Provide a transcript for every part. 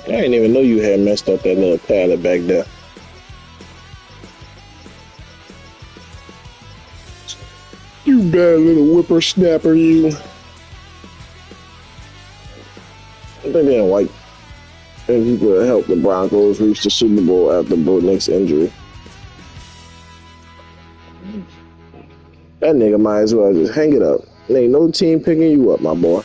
I didn't even know you had messed up that little pallet back there. You bad little whippersnapper, you. I think they didn't like if he could help the Broncos reach the Super Bowl after Bo Nick's injury. That nigga might as well just hang it up. There ain't no team picking you up, my boy.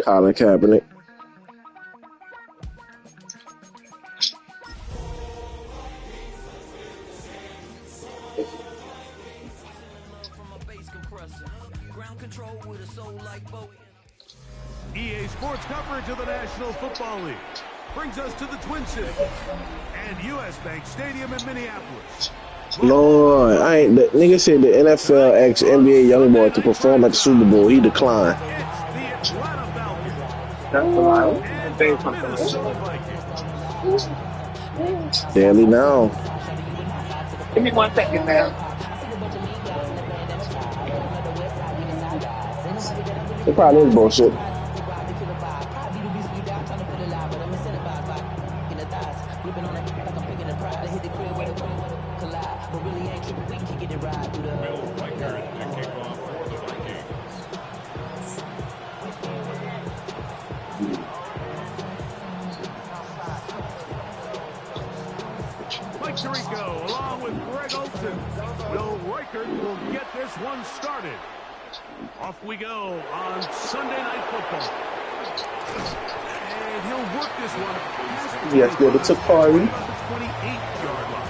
Colin Kaepernick. EA Sports coverage of the National Football League brings us to the Twin Cities and U.S. Bank Stadium in Minneapolis. Lord, the nigga said the NFL asked NBA YoungBoy to perform at the Super Bowl. He declined. It's the Atlanta Falcons. That's a lot. And the Minnesota Vikings. Daily now. Give me 1 second now. It probably is bullshit. Mike Tirico, along with Greg Olson. Will Reichert will get this one started. Off we go on Sunday Night Football. And he'll work this one. Yes, good. It's a party. 28-yard line.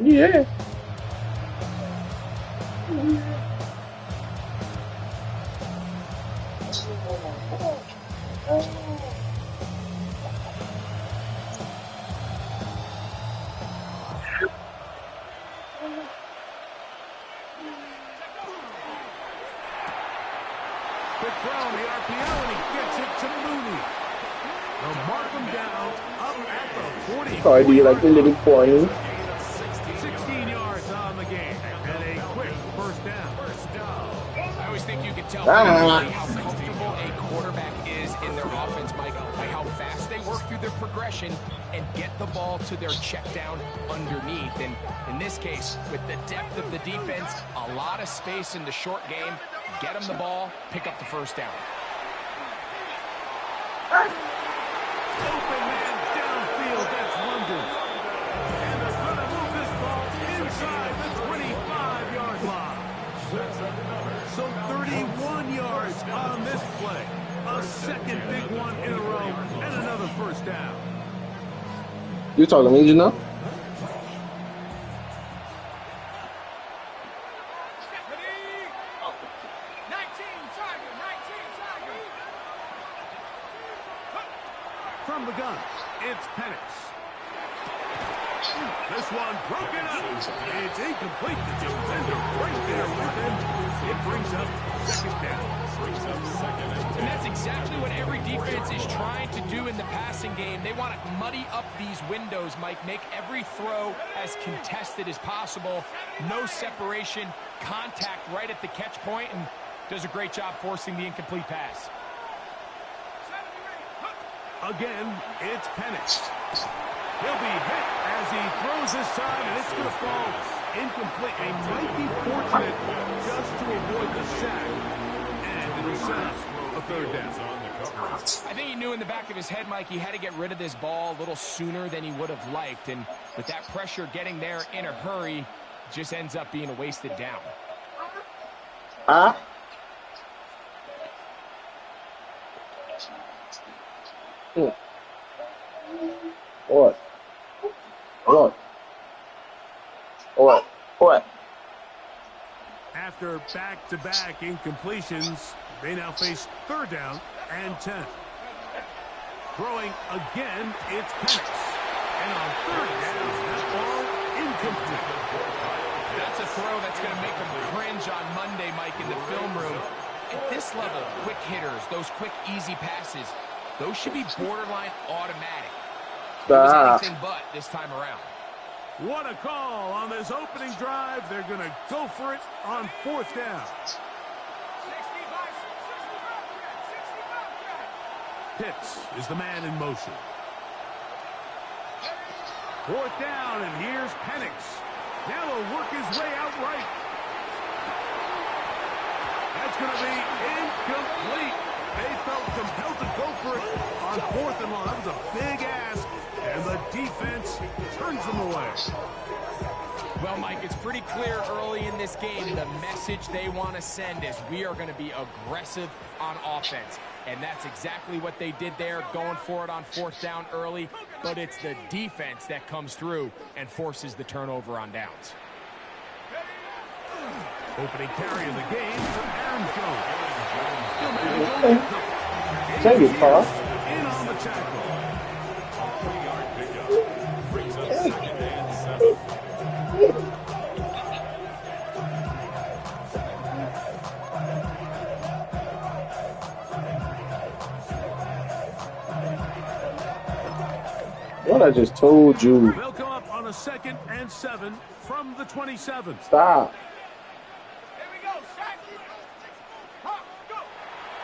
Yeah. Quick throw on the RPO, and he gets it to Mooney. They'll mark him down up at the 40. Party like a little boy. 16 yards on the game, and a quick first down. I always think you can tell really how comfortable a quarterback is in their offense, Mike, by how fast they work through their progression and get the ball to their check down underneath. And in this case, with the depth of the defense, a lot of space in the short game, get them the ball, pick up the first down. Open man downfield, that's London. And they're going to move this ball inside the 25-yard line. So 31 yards on this play. A second big one in a row, and another first down. You talking to me, you know? From the gun, it's Penix. This one broken up. It's incomplete. The defender right there with him. It brings up second down. And that's exactly what every defense is trying to do in the passing game. They want to muddy up these windows, Mike, make every throw as contested as possible. No separation, contact right at the catch point, and does a great job forcing the incomplete pass. Again, it's Penix. He'll be hit as he throws this time, and it's going to fall incomplete. They might be fortunate just to avoid the sack. And it'll set up a a third down. I think he knew in the back of his head, Mike, he had to get rid of this ball a little sooner than he would have liked. And with that pressure getting there in a hurry, just ends up being a wasted down. What? After back-to-back incompletions, they now face third down and 10. Throwing again, it's Penix. And on third down, that ball incomplete. That's a throw that's going to make them cringe on Monday, Mike, in the film room. At this level, quick hitters, those quick, easy passes, those should be borderline automatic. It was anything but this time around. What a call on this opening drive. They're going to go for it on fourth down. Pitts is the man in motion. Fourth down, and here's Penix. Now he'll work his way out right. That's going to be incomplete. They felt compelled to go for it on fourth and long. That was a big ask, and the defense turns them away. Well, Mike, it's pretty clear early in this game the message they want to send is we are going to be aggressive on offense. And that's exactly what they did there, going for it on fourth down early. But it's the defense that comes through and forces the turnover on downs. Opening carry of the game for Aaron Jones. Thank you, Paul. In on the tackle. What I just told you. They'll come up on a 2nd and 7 from the 27. Stop. Here we go,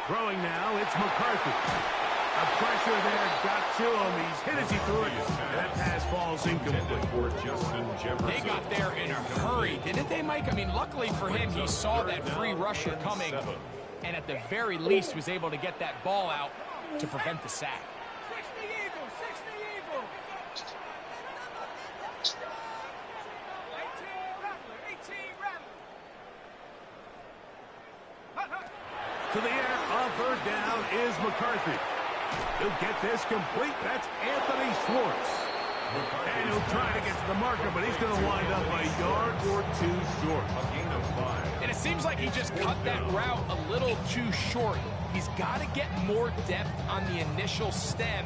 throwing now, it's McCarthy. The pressure there got to him. He's hit as he threw it. And that pass falls incomplete. They got there in a hurry, didn't they, Mike? I mean, luckily for him, he saw that free rusher coming and at the very least was able to get that ball out to prevent the sack. To the air on third down is McCarthy. He'll get this complete. That's Anthony Schwartz. And he'll try to get to the marker, but he's going to wind up a yard or two short. A gain of 5. And it seems like he just cut that route a little too short. He's got to get more depth on the initial stem,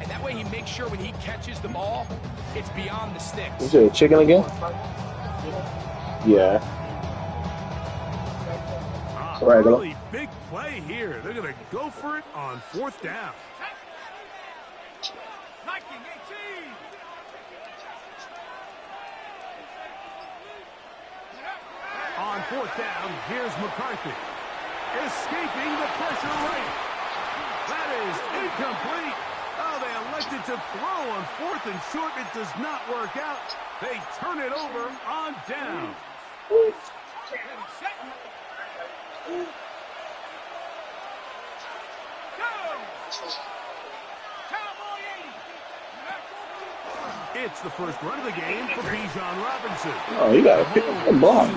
and that way he makes sure when he catches the ball, it's beyond the sticks. Is it a chicken again? Yeah. Really big play here. They're going to go for it on fourth down. On fourth down, here's McCarthy. Escaping the pressure right. That is incomplete. Oh, they elected to throw on fourth and short. It does not work out. They turn it over on down. It's the first run of the game for Bijan Robinson. Oh, you got to pick up the ball.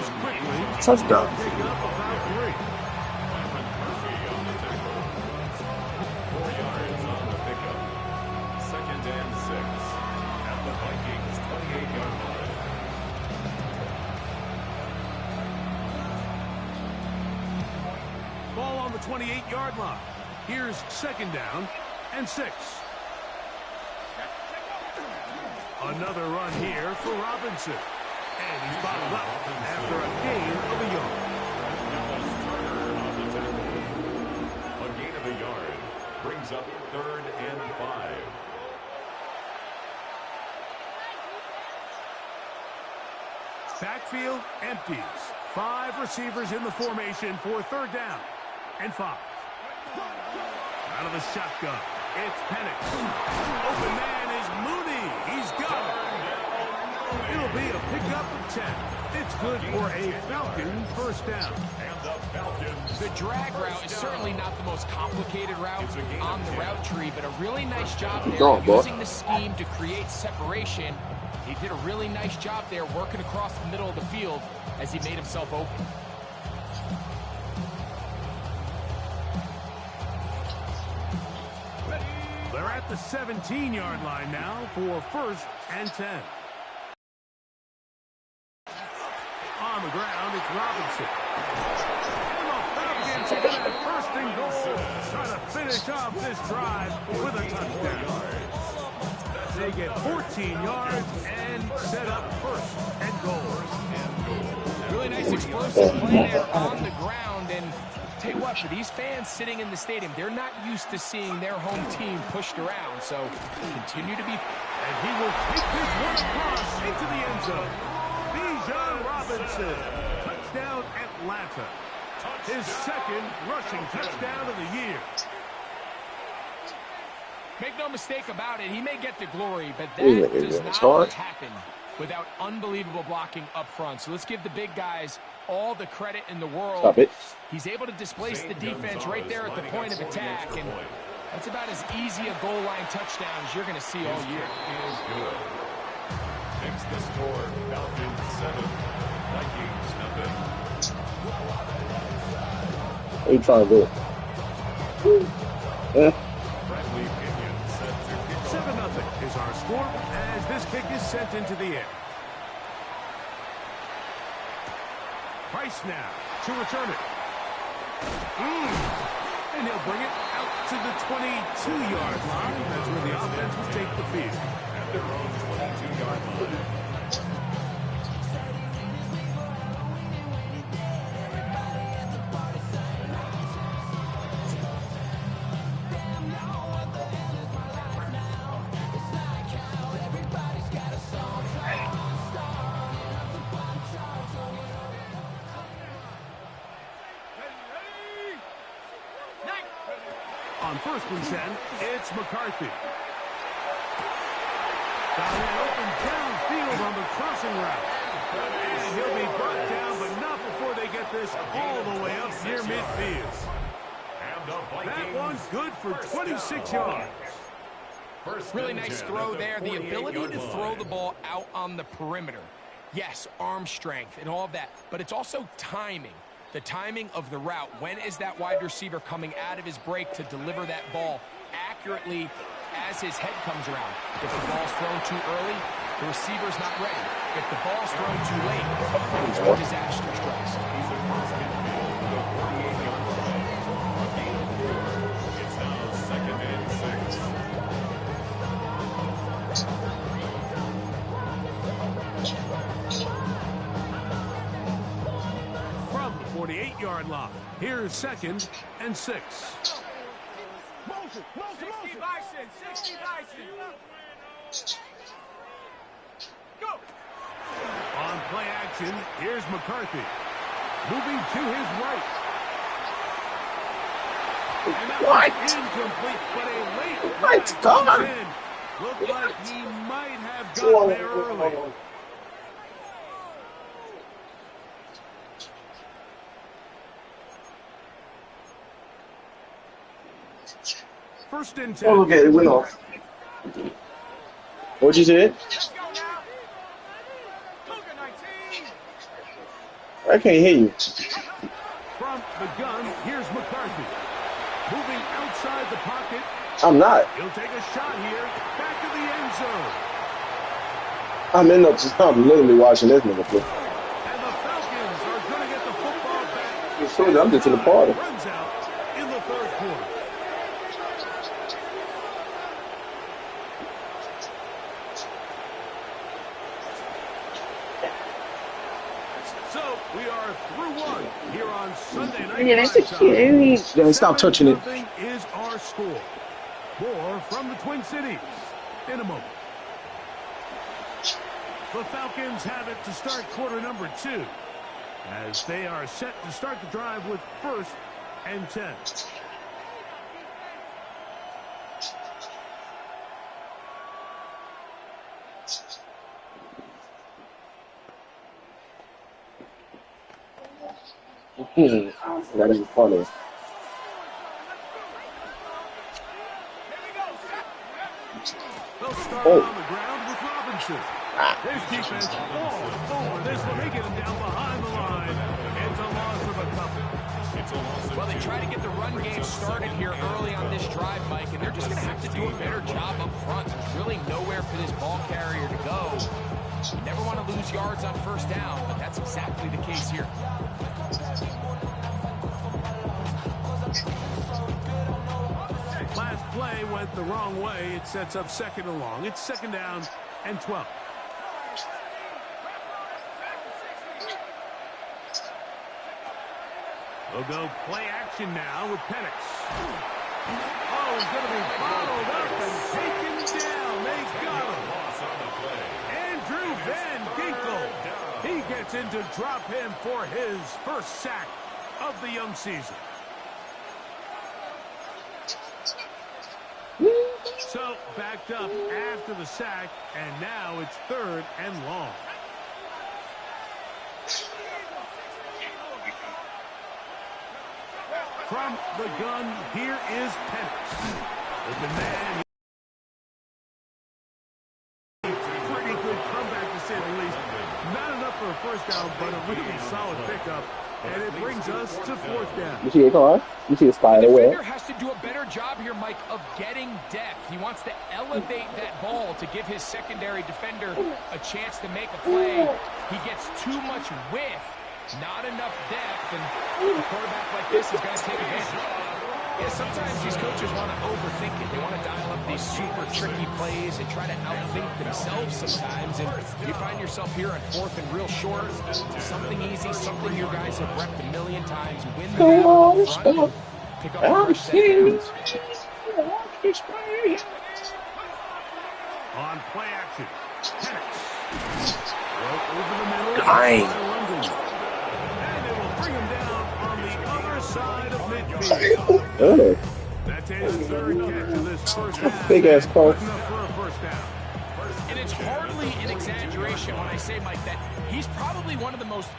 Touchdown. Second and 6 at the Vikings 28-yard line. Ball on the 28-yard line. Here's second down and 6. Another run here for Robinson. And he's bottled up after a gain of a yard. A gain of a yard brings up 3rd and 5. Backfield empties. 5 receivers in the formation for 3rd down and 5. Out of the shotgun, it's Penix. Open man is Mooney. He's got it. It'll be a pickup of 10. It's good for a Falcon first down. The drag route is certainly not the most complicated route on the route tree, but a really nice job there using the scheme to create separation. He did a really nice job there working across the middle of the field as he made himself open. They're at the 17-yard line now for first and 10. On the ground, it's Robinson. And the Falcons are going to first and goal, trying to finish off this drive with a touchdown. They get 14 yards and set up first and goal. Really nice explosive play there on the ground. And tell you what, for these fans sitting in the stadium, they're not used to seeing their home team pushed around. So continue to be. And he will take this one across into the end zone. Bijan Robinson, touchdown Atlanta. His second rushing touchdown of the year. Make no mistake about it, he may get the glory, but that does not happen without unbelievable blocking up front. So let's give the big guys all the credit in the world. Stop it. He's able to displace the defense right there at the point of attack, and that's about as easy a goal line touchdown as you're going to see all year. Is good. Makes the score Falcons 7, Vikings nothing. What are you trying to do? Yeah. 7-0 is our score as this kick is sent into the air. Price now to return it. And he'll bring it out to the 22-yard line. That's where the offense will take the field. At their own 22-yard line. On first and 10, it's McCarthy. Got an open downfield on the crossing route. And he'll be brought down, but not before they get this all the way up near midfield. That one's good for 26 yards. Really nice throw there. The ability to throw the ball out on the perimeter. Yes, arm strength and all of that, but it's also timing. The timing of the route. When is that wide receiver coming out of his break to deliver that ball accurately as his head comes around? If the ball's thrown too early, the receiver's not ready. If the ball's thrown too late, that's when disaster strikes. He's the first midfield with a 48-yard line. A gain of 4. It's now second and 6. From the 48-yard line, here's second and 6. Motion, 60 Bison, 60 Bison. Go. On play action, here's McCarthy. Moving to his right. And that was incomplete, but a late flag comes in. Looked like he might have gotten there early. First and 10. Oh, okay, it went off. What'd you say? Let's go now. Cougar 19. I can't hear you. From the gun, here's McCarthy. Moving outside the pocket. I'm not. He'll take a shot here. Back to the end zone. I'm literally watching this nigga play. And the Falcons are going to get the football back. I'm just in the party. Runs out in the third quarter. So we are through one here on Sunday night. Yeah, that's a cute. Yeah, stop touching it. Nothing is our score. More from the Twin Cities in a moment. The Falcons have it to start quarter number 2 as they are set to start the drive with first and 10. That ain't funny. They'll start Oh. on the ground with Robinson. Ah. His defense all over this one. They get him down behind the line. It's a loss of a couple. Well, they try to get the run game started here early on this drive, Mike, and they're just going to have to do a better job up front. There's really nowhere for this ball carrier to go. You never want to lose yards on first down, but that's exactly the case here. Last play went the wrong way. It sets up second and long. It's second down and 12. They'll go play action now with Penix. Oh, he's going to be followed up and taken down. They got him. Andrew Van Ginkel. He gets in to drop him for his first sack of the young season. So, backed up after the sack, and now it's third and long. From the gun, here is Penix. Open man. Pretty good comeback, to say the least. Not enough for a first down, but a really solid pickup. And it brings us to fourth down. You see a car? You see a spider The web? defender has to do a better job here, Mike, of getting depth. He wants to elevate that ball to give his secondary defender a chance to make a play. He gets too much width, not enough depth, and a quarterback like this is going to take advantage. Yeah, sometimes these coaches want to overthink it. They want to dial up these super tricky plays and try to outthink themselves sometimes. And you find yourself here on fourth and real short. Something easy, something your guys have repped a million times. Win the battle up front and pick up a fresh set of downs. On play action, Penix. Over the middle. Dang. And they will bring him down on the other side of midfield. Oh, That's his third catch of this first half. big ass call. Good enough for a first down. And it's hardly an exaggeration when I say, Mike, that he's probably one of the most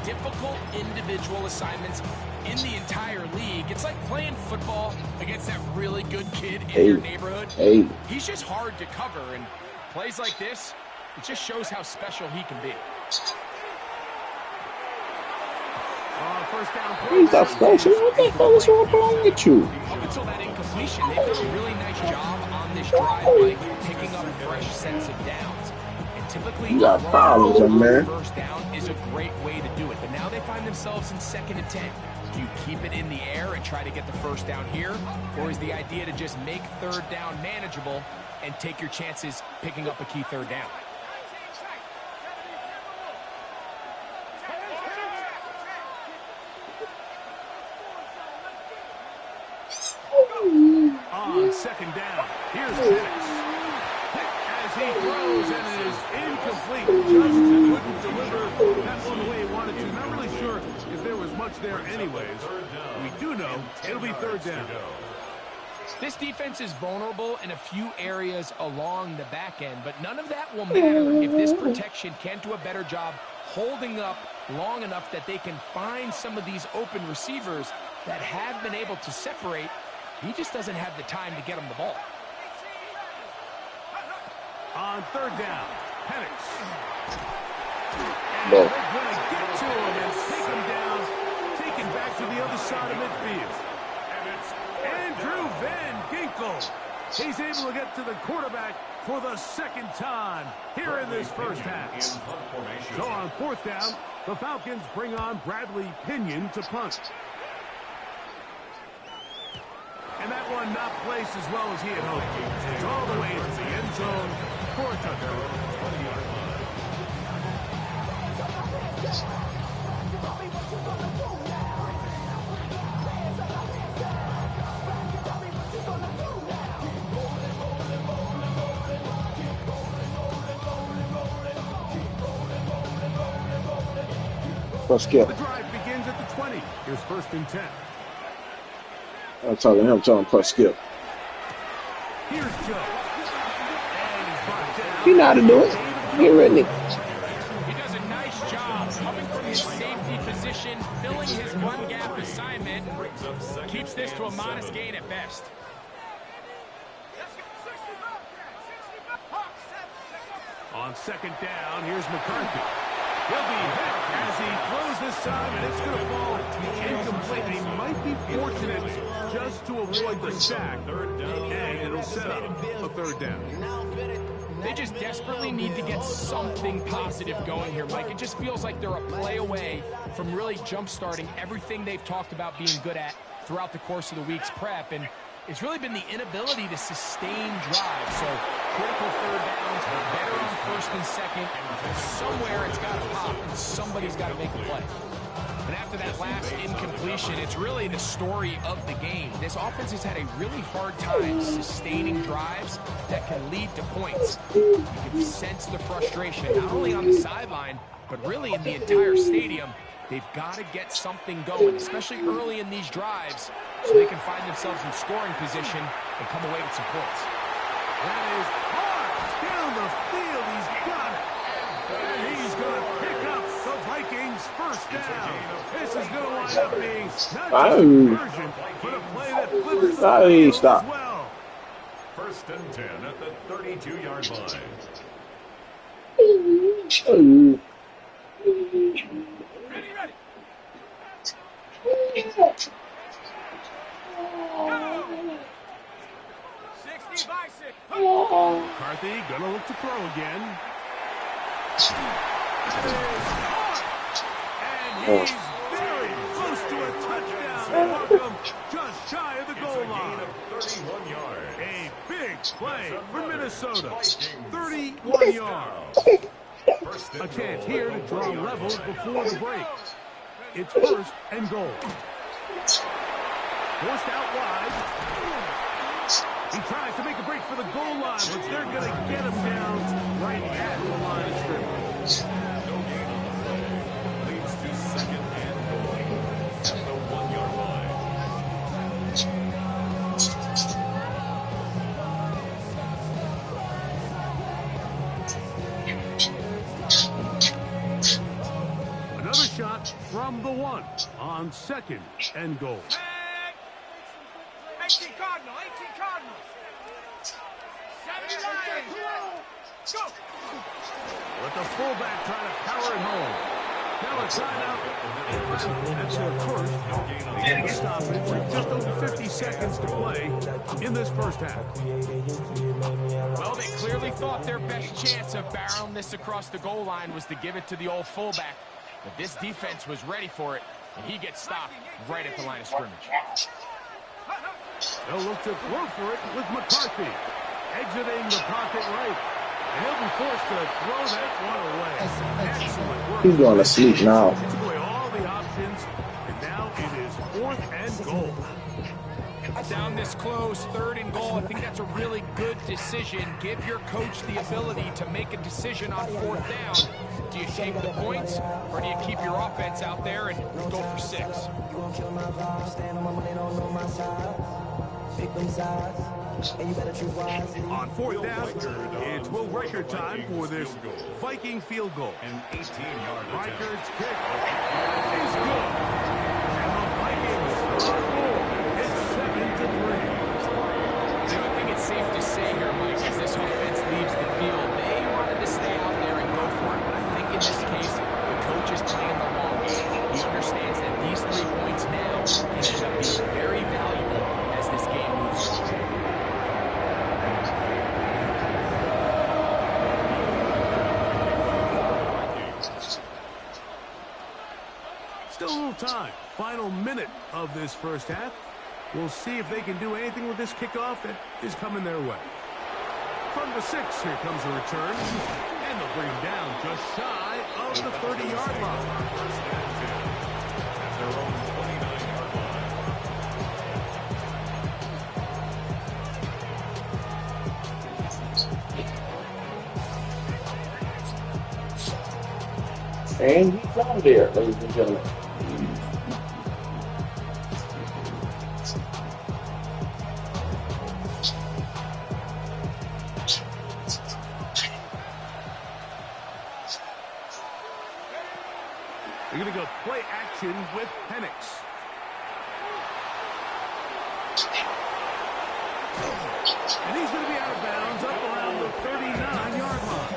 difficult individual assignments in the entire league. It's like playing football against that really good kid in your neighborhood. He's just hard to cover, and plays like this, it just shows how special he can be. First down. He's a special. What the hell is wrong with you? Up until that incompletion, they've done a really nice job on this drive, Mike, picking up fresh sets of downs. And typically, You got problems, man. first down is a great way to do it. But now they find themselves in 2nd and 10. Do you keep it in the air and try to get the first down here? Or is the idea to just make third down manageable and take your chances picking up a key third down? On second down, here's Penix. As he throws, and it is incomplete. Just couldn't deliver that one the way he wanted to. Not really sure if there was much there anyways. We do know it'll be third down. This defense is vulnerable in a few areas along the back end, but none of that will matter if this protection can't do a better job holding up long enough that they can find some of these open receivers that have been able to separate. He just doesn't have the time to get him the ball. On third down, Penix. And No. they're going to get to him and take him down, take him back to the other side of midfield. And it's Andrew Van Ginkel. He's able to get to the quarterback for the second time here in this first half. So on fourth down, the Falcons bring on Bradley Pinion to punt. And that one not placed as well as he had hoped. It's all the way into the end zone for a touchdown. Let's get. The drive begins at the 20. Here's 1st and 10. I'm telling him, plus skip. Here's Joe. And he's brought down. You know how to do it. Get ready. He does a nice job coming from the his safety position, filling his run gap assignment, keeps this to a modest gain at best. On second down, here's McCarthy. He'll be hit as he throws this time, and it's going to fall incomplete. He might be fortunate just to avoid the sack, and it'll set up a third down. They just desperately need to get something positive going here, Mike. It just feels like they're a play away from really jump-starting everything they've talked about being good at throughout the course of the week's prep. And it's really been the inability to sustain drives. So critical third downs, better on first and second. Somewhere it's got to pop, and somebody's got to make a play. And after that last incompletion, it's really the story of the game. This offense has had a really hard time sustaining drives that can lead to points. You can sense the frustration, not only on the sideline, but really in the entire stadium. They've got to get something going, especially early in these drives, so they can find themselves in scoring position and come away with some points. That is hard down the field. He's got it. And he's going to pick up the Vikings first down. This is going to wind up being not just a conversion, but a play that flips the field as well. First and 10 at the 32-yard line. Ready. 60 by 6. McCarthy going to look to throw again. And he's very close to a touchdown. Welcome just shy of the goal line. 31 yards. A big play for Minnesota. 31 yards. A chance here to draw level before the break. It's first and goal. Forced out wide. He tries to make a break for the goal line, but they're going to get him down right at the line of scrimmage. No gain on the play. Leads to second and goal at the 1-yard line. Another shot from the 1 on second and goal. 18 Cardinals. 79. Go. Let the fullback try to power it home. Now a timeout. That's their first. They get the stoppage with just over 50 seconds to play in this first half. Well, they clearly thought their best chance of barreling this across the goal line was to give it to the old fullback. But this defense was ready for it, and he gets stopped right at the line of scrimmage. They'll look to throw for it with McCarthy. Exiting the pocket right. And he'll be forced to throw that one away. Excellent work. He's going to sleep now. He took away all the options, and now it is 4th and goal. Down this close, 3rd and goal. I think that's a really good decision. Give your coach the ability to make a decision on 4th down. Do you take the points, or do you keep your offense out there and go for 6? On 4th down, it's Will Riker time for this Viking field goal. An 18-yard attempt. Riker's kick is good. And the Vikings score. It's 7-3. I think it's safe to say here, Mike, as this offense leaves the field, they wanted to stay out there and go for it. But I think in this case, the coach is playing the long game. He understands that these 3 points now can end up being very valuable as this game moves on. Still a little time. Final minute of this first half. We'll see if they can do anything with this kickoff that is coming their way. From the 6, here comes a return. And they'll bring him down just shy of the 30-yard line. First and 10 at their own 29-yard line. And he's out there, ladies and gentlemen. They're going to of play action with Penix. And he's going to be out of bounds up around the 39-yard line.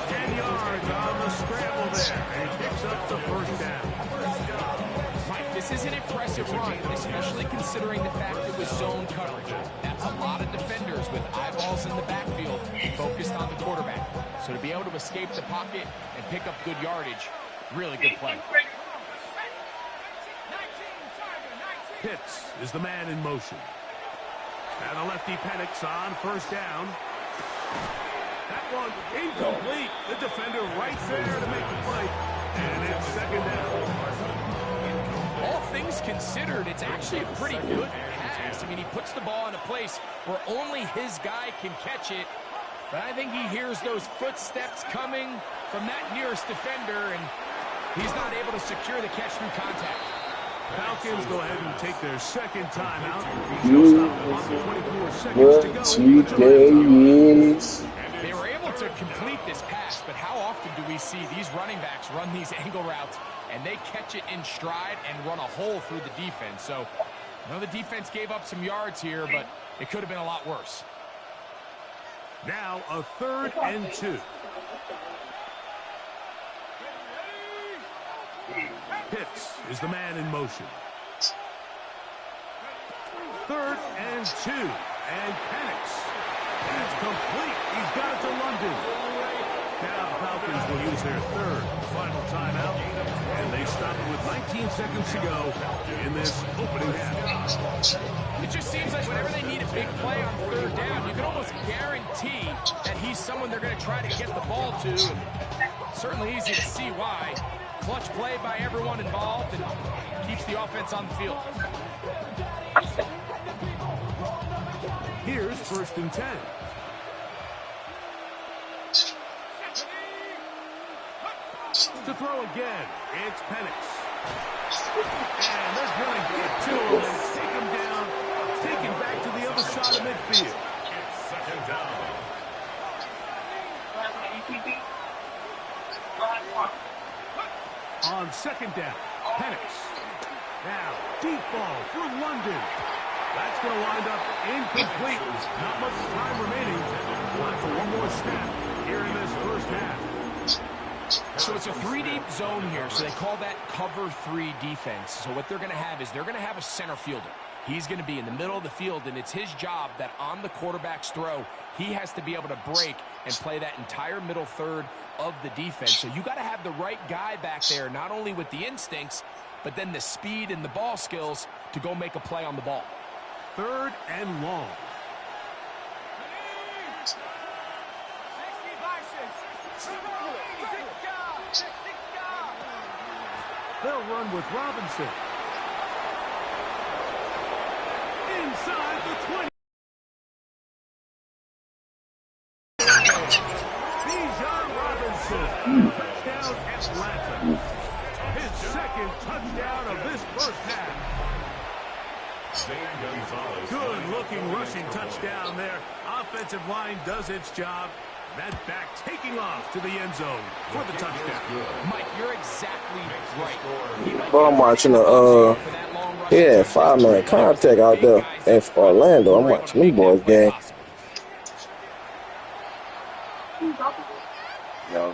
10 yards on the scramble there. And he picks up the first down. Mike, this is an impressive run, especially considering the fact it was zone coverage. That's a lot of defenders with eyeballs in the backfield focused on the quarterback. So to be able to escape the pocket and pick up good yardage, really good play. Pitts is the man in motion. And the lefty Penix on first down. That one incomplete. The defender right there to make the play. And it's second down. All things considered, it's actually a pretty good pass. I mean, he puts the ball in a place where only his guy can catch it. But I think he hears those footsteps coming from that nearest defender, and he's not able to secure the catch through contact. Falcons go ahead and take their second timeout. No stop 24 seconds to go. They were able to complete this pass, but how often do we see these running backs run these angle routes and they catch it in stride and run a hole through the defense? So I know the defense gave up some yards here, but it could have been a lot worse. Now a 3rd and 2. Pitts is the man in motion. 3rd and 2. And Penix. That's complete. He's got it to London. Now the Falcons will use their 3rd final timeout. And they stop it with 19 seconds to go in this opening half. It just seems like whenever they need a big play on 3rd down, you can almost guarantee that he's someone they're going to try to get the ball to. And certainly easy to see why. Clutch play by everyone involved and keeps the offense on the field. Here's 1st and 10. To throw again, it's Penix. And they're going to get to him and take him down, take him back to the other side of midfield. It's second down. On 2nd down, Penix. Now, deep ball for London. That's going to wind up incomplete. Not much time remaining. Time for one more snap here in this first half. So it's a 3-deep zone here, so they call that cover 3 defense. So what they're going to have is they're going to have a center fielder. He's going to be in the middle of the field, and it's his job that on the quarterback's throw, he has to be able to break and play that entire middle third of the defense. So you got to have the right guy back there, not only with the instincts, but then the speed and the ball skills to go make a play on the ball. 3rd and long. They'll run with Robinson. Inside the 20. Bijan Robinson. Touchdown Atlanta. His 2nd touchdown of this first half. Good-looking rushing touchdown there. Offensive line does its job. That back taking off to the end zone for the touchdown. Mike, you're exactly right. Well, I'm watching the 5-man contact out there in Orlando. I'm watching them boys game. Yo.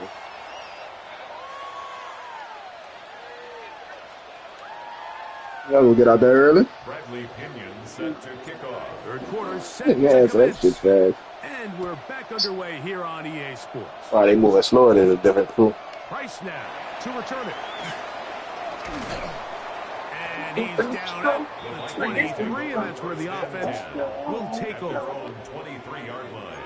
Y'all will get out there early. Bradley Pinion set to kick off. 3rd quarter set Yeah, to so that's commence. just bad. And we're back underway here on EA Sports. Why they moving slower than a different crew. Price now to return it. And he's down at the 23, and that's where the offense will take At their over. own 23-yard line.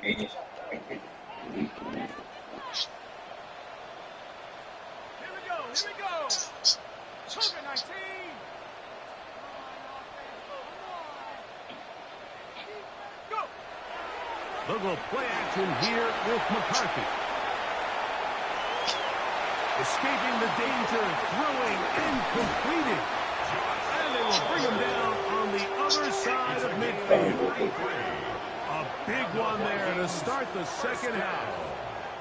Here we go. Cougar 19. Go. They'll go play action here with McCarthy. Escaping the danger, throwing incompleted. And they will bring him down on the other side of midfield. A big one there to start the second half.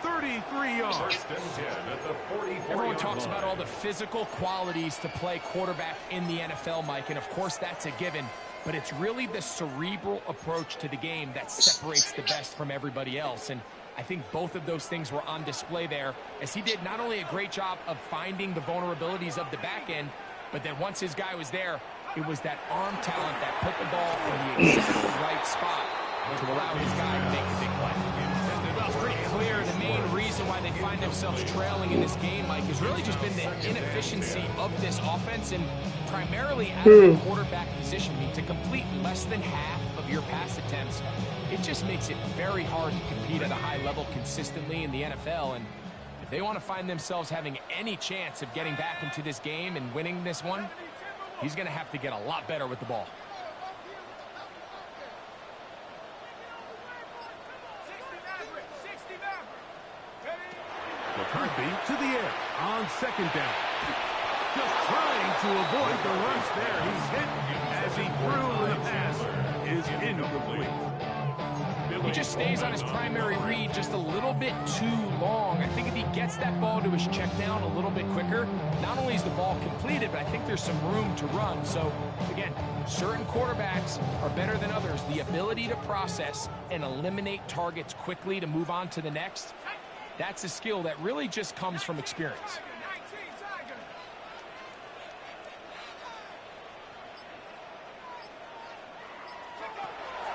33 yards. First and 10 at the 44. Everyone talks about all the physical qualities to play quarterback in the NFL, Mike, and of course that's a given. But it's really the cerebral approach to the game that separates the best from everybody else. And I think both of those things were on display there, as he did not only a great job of finding the vulnerabilities of the back end, but then once his guy was there, it was that arm talent that put the ball in the exact right spot to allow his guy to make the big play. Well, it's pretty clear the main reason why they find themselves trailing in this game, Mike, has really just been the inefficiency of this offense and primarily at the quarterback position. I mean, to complete less than half of your pass attempts, it just makes it very hard to compete at a high level consistently in the NFL. And if they want to find themselves having any chance of getting back into this game and winning this one, he's going to have to get a lot better with the ball. McCarthy to the air on second down. Just trying to avoid the rush there. He's hit as he threw the pass is incomplete. He just stays on his primary read just a little bit too long. I think if he gets that ball to his check down a little bit quicker, not only is the ball completed, but I think there's some room to run. So, again, certain quarterbacks are better than others. The ability to process and eliminate targets quickly to move on to the next, that's a skill that really just comes from experience.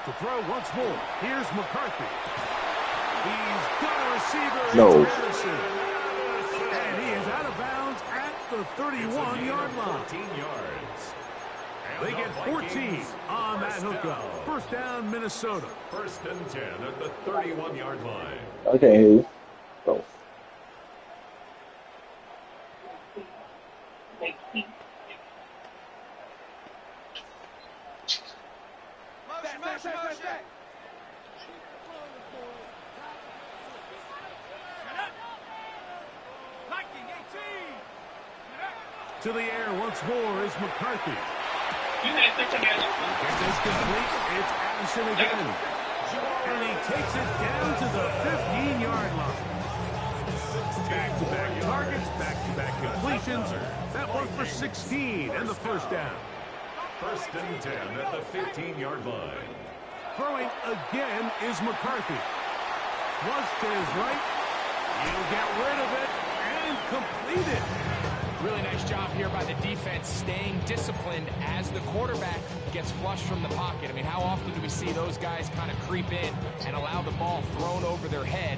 To throw once more. Here's McCarthy. He's got a receiver. No. And he is out of bounds at the 31-yard line. 14 yards. They get 14 on that hookup. First down, Minnesota. First and 10 at the 31-yard line. I can't hear you. Oh. To the air once more is McCarthy. Gets this complete. It's Addison again. And he takes it down to the 15-yard line. Back-to-back targets, back-to-back completions. That one for 16 and the first down. First and 10 at the 15-yard line. Throwing again is McCarthy. Flush to his right. He'll get rid of it and complete it. Really nice job here by the defense staying disciplined as the quarterback gets flushed from the pocket. I mean, how often do we see those guys kind of creep in and allow the ball thrown over their head?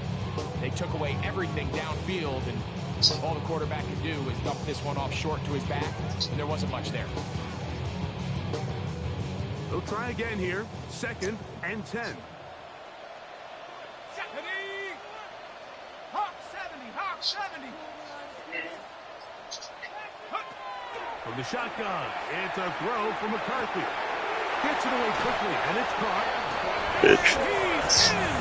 They took away everything downfield, and all the quarterback could do was dump this one off short to his back, and there wasn't much there. They'll try again here. Second and 10. Hawk 70, Hawk 70. From the shotgun, it's a throw for McCarthy. Gets it away quickly, and it's caught. He's in!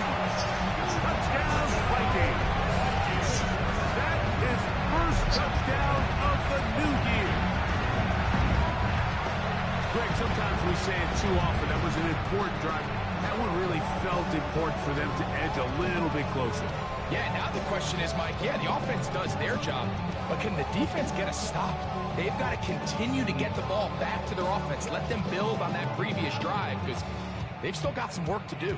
Touchdown, Vikings. That is first touchdown of the new year. Greg, sometimes we say it too often. That was an important drive. That one really felt important for them to edge a little bit closer. Yeah, now the question is, Mike, yeah, the offense does their job, but can the defense get a stop? They've got to continue to get the ball back to their offense. Let them build on that previous drive, because they've still got some work to do.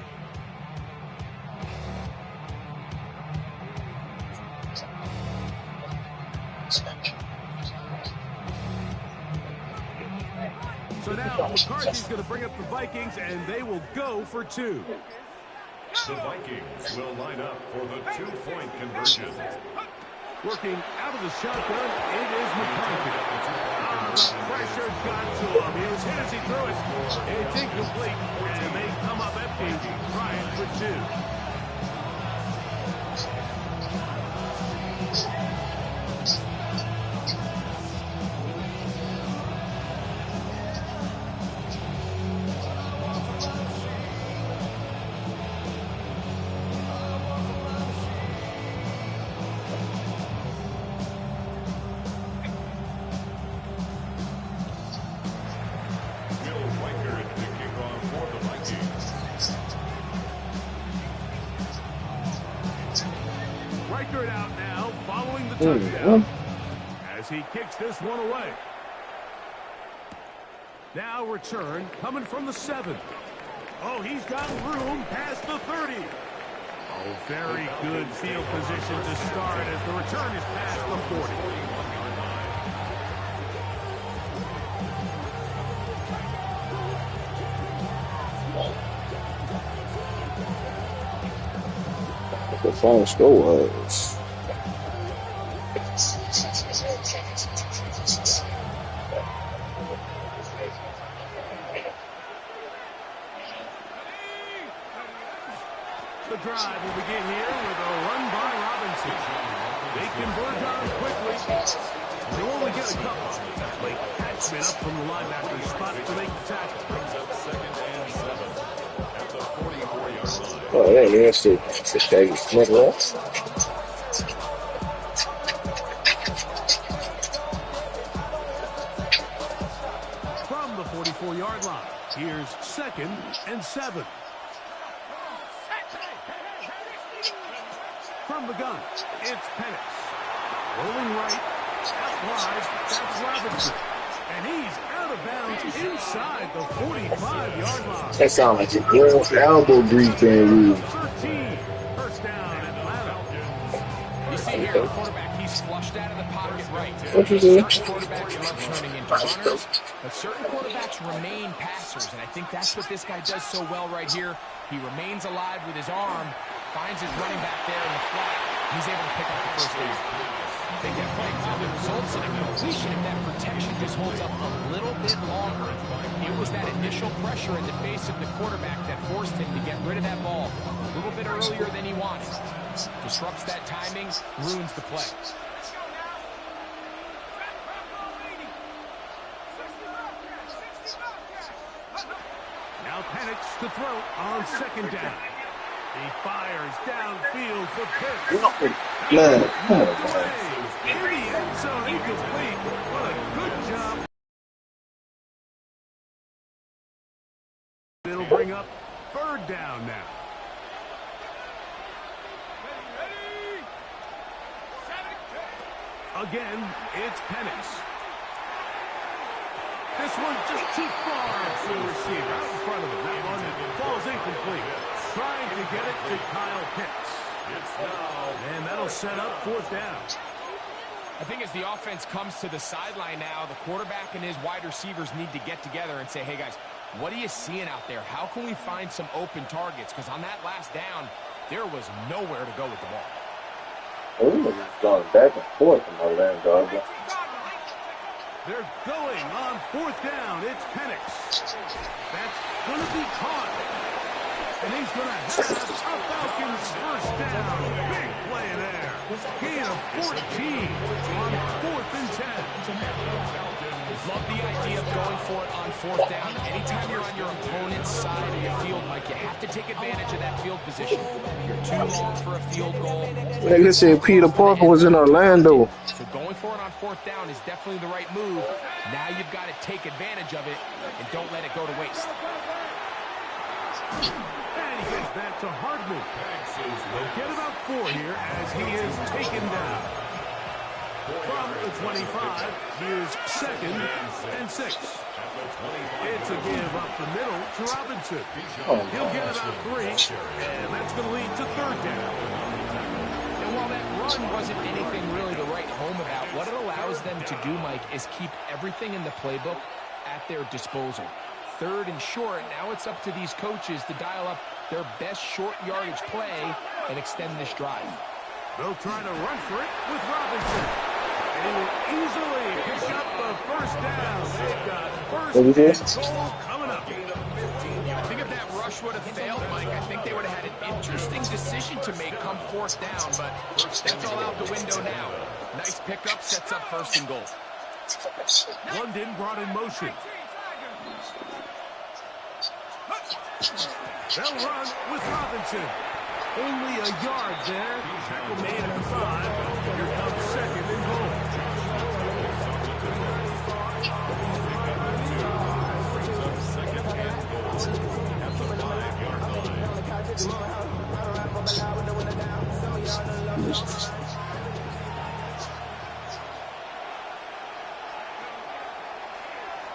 So now McCarthy's going to bring up the Vikings, and they will go for two. The Vikings will line up for the two-point conversion. Working out of the shotgun, it is McCarthy. The pressure got to him. He was hit as he threw it. It's incomplete, and they come up empty, trying for two. clear it out now following the touchdown as he kicks this one away. Now return coming from the 7. Oh, he's got room past the 30. Oh, very good field position to start as the return is past the 40. The final score was the drive will begin here with a run by Robinson. They convert on quickly. They only get a couple. Late catchment up from the linebacker spot to make the tackle. oh yeah, that's the shaggy smith roll. From the 44-yard line, here's 2nd and 7. From the gun, it's Penix. Rolling right, out wide, that's Robinson. And he's out of bounds inside the 45-yard line. That sounds like a good elbow grease being used. 13, first down, Atlanta. You see here, the quarterback, he's flushed out of the pocket right. What you doing? Certain quarterbacks love turning into runners, but certain quarterbacks remain passers, and I think that's what this guy does so well right here. He remains alive with his arm, finds his running back there in the flat, and he's able to pick up the first down. They get play call that results in a completion if that protection just holds up a little bit longer. It was that initial pressure in the face of the quarterback that forced him to get rid of that ball a little bit earlier than he wanted. Disrupts that timing, ruins the play. Now Penix to throw on 2nd down. He fires downfield for Pitts. Man, In the end zone, incomplete. What a good job. It'll bring up 3rd down now. Again, it's Penix. This one just too far for the receiver. Out in front of him. That one falls incomplete. Trying to get it to Kyle Pitts. And that'll set up 4th down. I think as the offense comes to the sideline now, the quarterback and his wide receivers need to get together and say, hey, guys, what are you seeing out there? How can we find some open targets? Because on that last down, there was nowhere to go with the ball. we were just going back and forth from our land dog. They're going on 4th down. It's Penix. That's going to be caught. And he's going to have a Falcons first down. Big play there. Gain of 14 on 4th and 10. Love the idea of going for it on 4th down. Anytime you're on your opponent's side of your field, Mike, you have to take advantage of that field position. You're too long for a field goal. Like they said, Peter Parker was in Orlando. So going for it on 4th down is definitely the right move. Now you've got to take advantage of it and don't let it go to waste. And he gets that to Hardman. They'll get about 4 here as he is taken down. From the 25, here's 2nd and 6. It's a give up the middle to Robinson. He'll get about 3, and that's going to lead to 3rd down. And while that run wasn't anything really to write home about, what it allows them to do, Mike, is keep everything in the playbook at their disposal. 3rd and short, now it's up to these coaches to dial up their best short yardage play and extend this drive. They'll try to run for it with Robinson. And he will easily pick up the first down. They've got first and goal coming up. I think if that rush would have failed, Mike, I think they would have had an interesting decision to make come 4th down, but that's all out the window now. Nice pickup, sets up 1st and goal. London brought in motion. They'll run with Robinson. Only a yard there. Tackle made at the 5. Here comes 2nd and goal.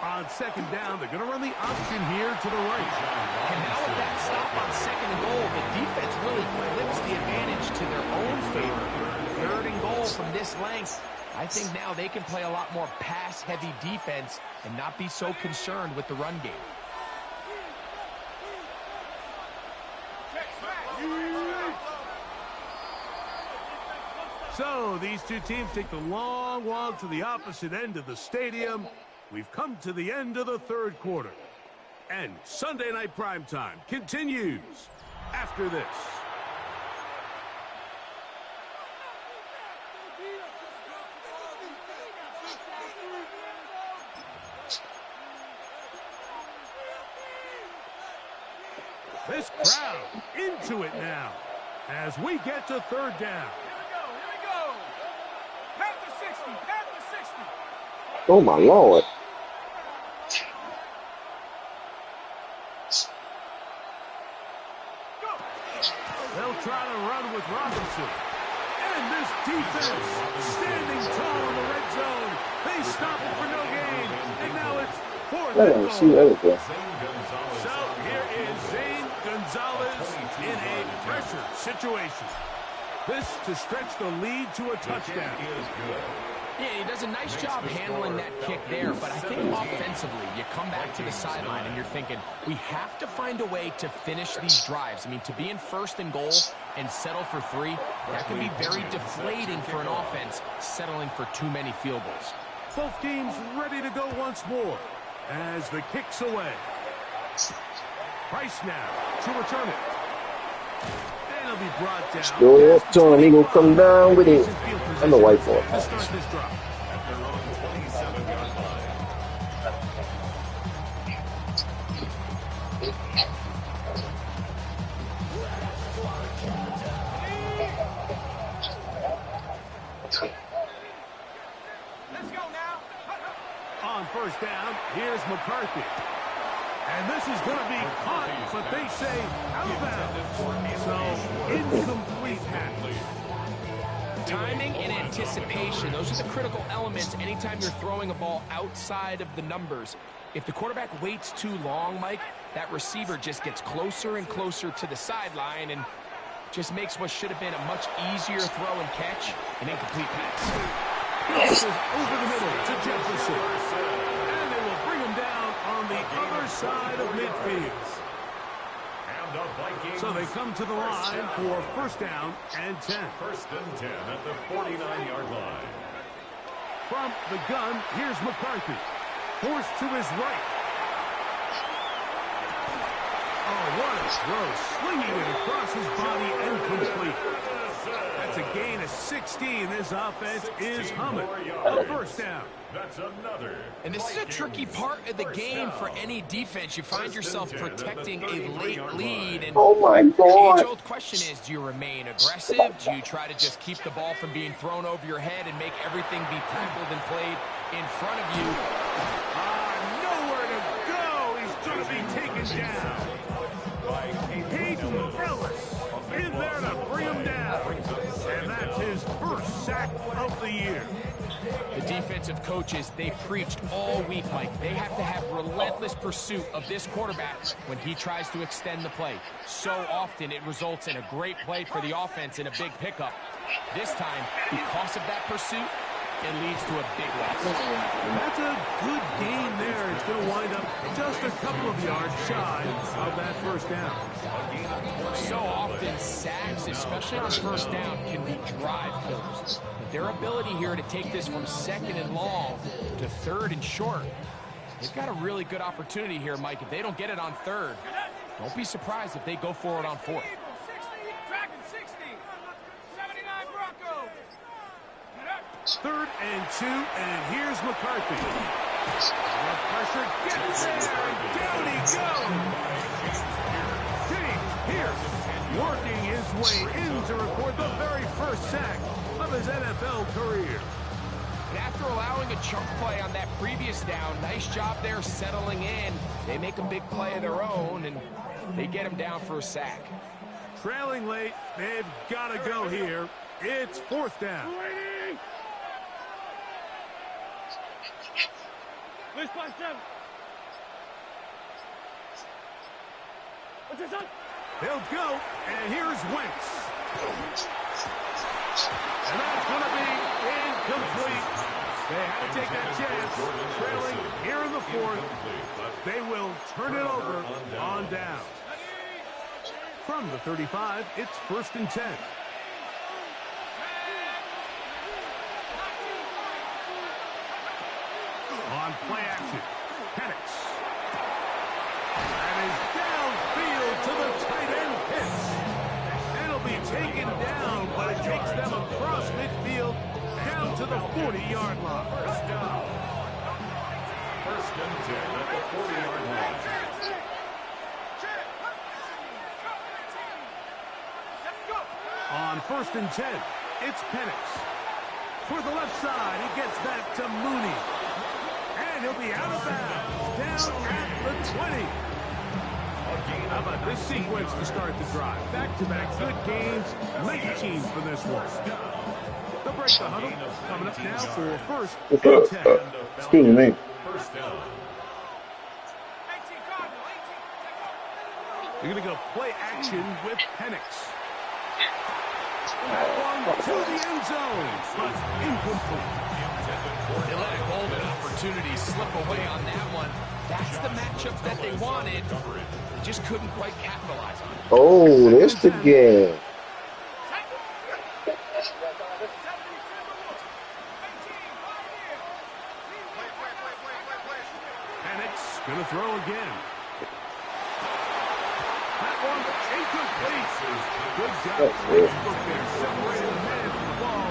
On second down, they're going to run the option here to the right. And now with that stop on second and goal, the defense really flips the advantage to their own favor. Third and goal from this length. I think now they can play a lot more pass-heavy defense and not be so concerned with the run game. So these two teams take the long walk to the opposite end of the stadium. We've come to the end of the third quarter. And Sunday Night Primetime continues after this. This crowd into it now as we get to third down. Oh, my Lord. They'll try to run with Robinson. And this defense standing tall in the red zone. They stop it for no gain. And now it's fourth I and don't see goal. anything. So here is Zane Gonzalez in a pressure situation. This to stretch the lead to a touchdown. Yeah, he does a nice job handling that kick there, but I think offensively, you come back to the sideline and you're thinking, we have to find a way to finish these drives. I mean, to be in first and goal and settle for 3, that can be very deflating for an offense settling for too many field goals. Both teams ready to go once more as the kick's away. Price now to return it. And it'll be brought down. Go up, Tony. He gonna come down with it. And the white ball. To start this drive. At their own 27-yard line. Let's go now. On first down, here's McCarthy. And this is going to be caught, but they say out of bounds. So, incomplete pass. Timing and anticipation, those are the critical elements anytime you're throwing a ball outside of the numbers. If the quarterback waits too long, Mike, that receiver just gets closer and closer to the sideline and just makes what should have been a much easier throw and catch an incomplete pass. This is over the middle to Jefferson. And they will bring him down on the other side of midfield. So they come to the line for first down and 10. First and 10 at the 49-yard line. From the gun, here's McCarthy. Forced to his right. Oh, what a throw. Slinging it across his body and complete. That's a gain of 16. This offense is humming. A first down. That's another. And this is a tricky part of the game for any defense. You find yourself protecting a late lead. And Oh, my God. age-old question is, do you remain aggressive? Do you try to just keep the ball from being thrown over your head and make everything be tackled and played in front of you? Nowhere to go. He's going to be taken down. Hayden Ellis in there to bring him down. And that's his first sack of the year. The defensive coaches, they preached all week, Mike. They have to have relentless pursuit of this quarterback when he tries to extend the play. So often it results in a great play for the offense and a big pickup. This time, because of that pursuit, it leads to a big loss. That's a good gain there. It's going to wind up just a couple of yards shy of that first down. So often, sacks, especially on first down, can be drive killers. But their ability here to take this from second and long to third and short, they've got a really good opportunity here, Mike. If they don't get it on third, don't be surprised if they go for it on fourth. 60, Dragon 60, 79 Bronco. Third and 2, and here's McCarthy. The pressure gets there, and down he goes. James Pierce working his way in to record the very first sack of his NFL career. And after allowing a chunk play on that previous down, nice job there settling in. They make a big play of their own, and they get him down for a sack. Trailing late, they've got to go here. It's fourth down. They'll go, and here's Wentz. And that's going to be incomplete. They had to take that chance, trailing here in the fourth. They will turn it over on down. From the 35, it's 1st and 10. On play action, Penix. And is downfield to the tight end Pitts. And it'll be taken down, but it takes them across midfield down to the 40-yard line. First down. 1st and 10 at the 40-yard line. On 1st and 10, it's Penix. For the left side, he gets that to Mooney. And he'll be out of bounds, down at the 20. How about this sequence to start the drive? Back-to-back good games, 19 for this one. They'll break the huddle, coming up now for 1st and 10. Excuse me. First down. They're going to go play action with Penix. That one to the end zone, but incomplete. They let a golden opportunity slip away on that one. That's the matchup that they wanted. They just couldn't quite capitalize on it. Oh, that's the game. Penix going to throw again. That one incomplete. Good job. There, separating the man from the ball.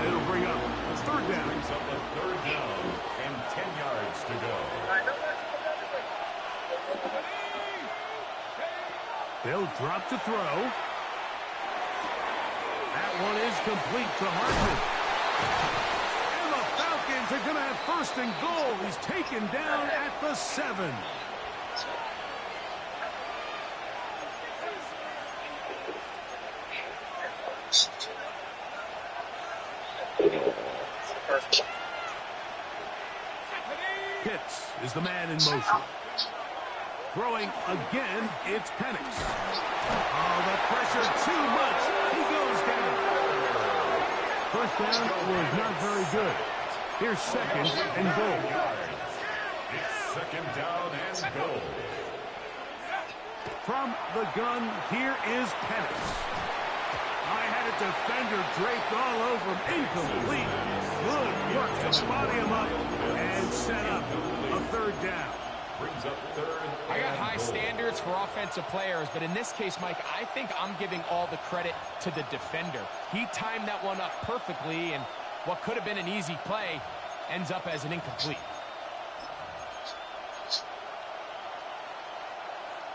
It'll bring up a 3rd down. Brings up a 3rd down and 10 yards to go. They'll drop to throw. That one is complete to Hartman. And the Falcons are going to have 1st and goal. He's taken down at the 7. Pitts is the man in motion. Throwing again, it's Penix. Oh, the pressure too much. He goes down. 1st down was not very good. Here's 2nd and goal. It's 2nd down and goal. From the gun, here is Penix. I had a defender draped all over him. Incomplete. Good work to body him up and set up a 3rd down. Brings up 3rd. I got high standards for offensive players, but in this case, Mike, I think I'm giving all the credit to the defender. He timed that one up perfectly, and what could have been an easy play ends up as an incomplete.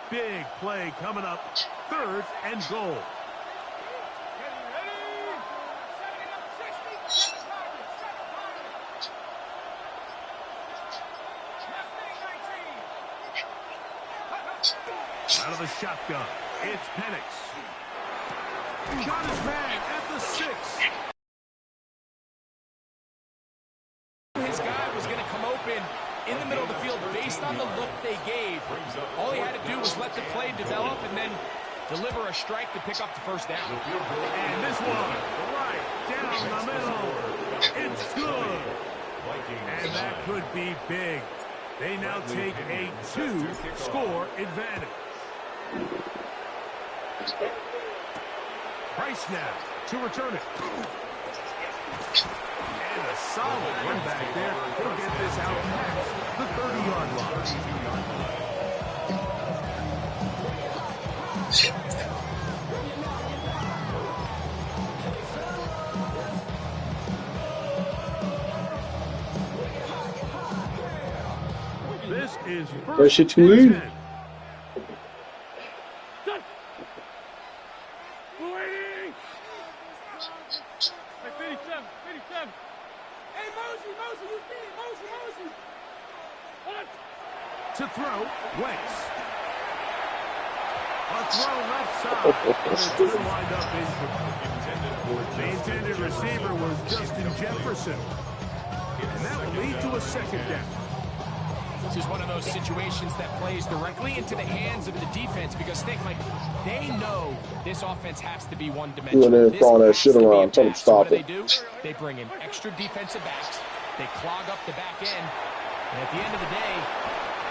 Big play coming up. 3rd and goal. Out of the shotgun, it's Penix. Got his man at the 6. His guy was going to come open in the middle of the field based on the look they gave. All he had to do was let the play develop and then deliver a strike to pick up the 1st down. And this one, right down the middle. It's good. And that could be big. They now take a 2-score advantage. Price now to return it. And a solid run back there. He'll get this out past the 30-yard line. This is first and 10. To throw, Wentz. A throw left side. It didn't wind up incomplete. The intended receiver was Justin Jefferson. And that will lead to a 2nd down. This is one of those situations that plays directly into the hands of the defense because think, Mike, they know this offense has to be one-dimensional. You ain't throwing that shit around. Tell them stop so what it. do? They bring in extra defensive backs. They clog up the back end. And at the end of the day,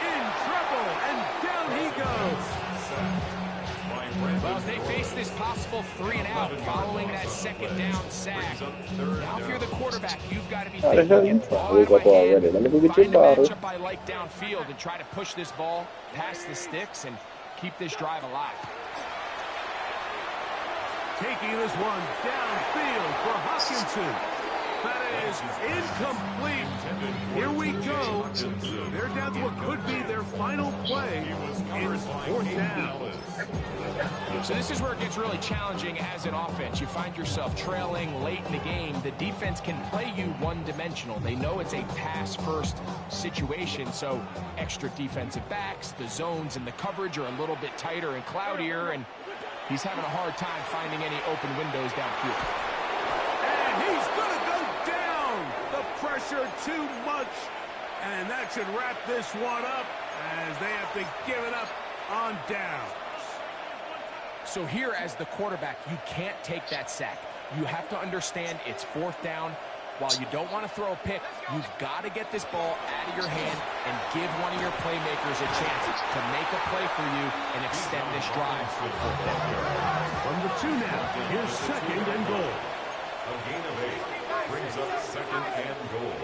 In trouble, and down he goes. well, as they face this possible 3-and-out following that second down sack. Now, if you're the quarterback, you've got to be How the hell thinking, you get the trying ball to out wake of my up already? hand, Let me go get your find a bottle. matchup I like downfield, and try to push this ball past the sticks and keep this drive alive. Taking this one downfield for Hopkinson. That is incomplete. Here we go. They're down to what could be their final play. It's 4th down. So this is where it gets really challenging as an offense. You find yourself trailing late in the game. The defense can play you one-dimensional. They know it's a pass-first situation, so extra defensive backs, the zones and the coverage are a little bit tighter and cloudier, and he's having a hard time finding any open windows downfield. And he's going to go down. The pressure too much. And that should wrap this one up as they have to give it up on downs. So here as the quarterback, you can't take that sack. You have to understand it's 4th down. While you don't want to throw a pick, you've got to get this ball out of your hand and give one of your playmakers a chance to make a play for you and extend this drive to 4th down. From the 2 now, here's 2nd and goal. A gain of 8 brings up 2nd and goal.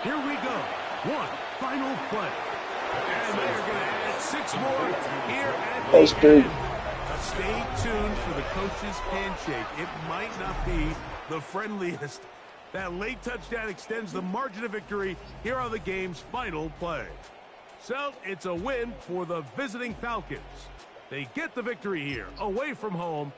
Here we go. One final play. And they're going to add 6 more here at the end. Stay tuned for the coach's handshake. It might not be the friendliest. That late touchdown extends the margin of victory. Here are the game's final plays. So it's a win for the visiting Falcons. They get the victory here, away from home,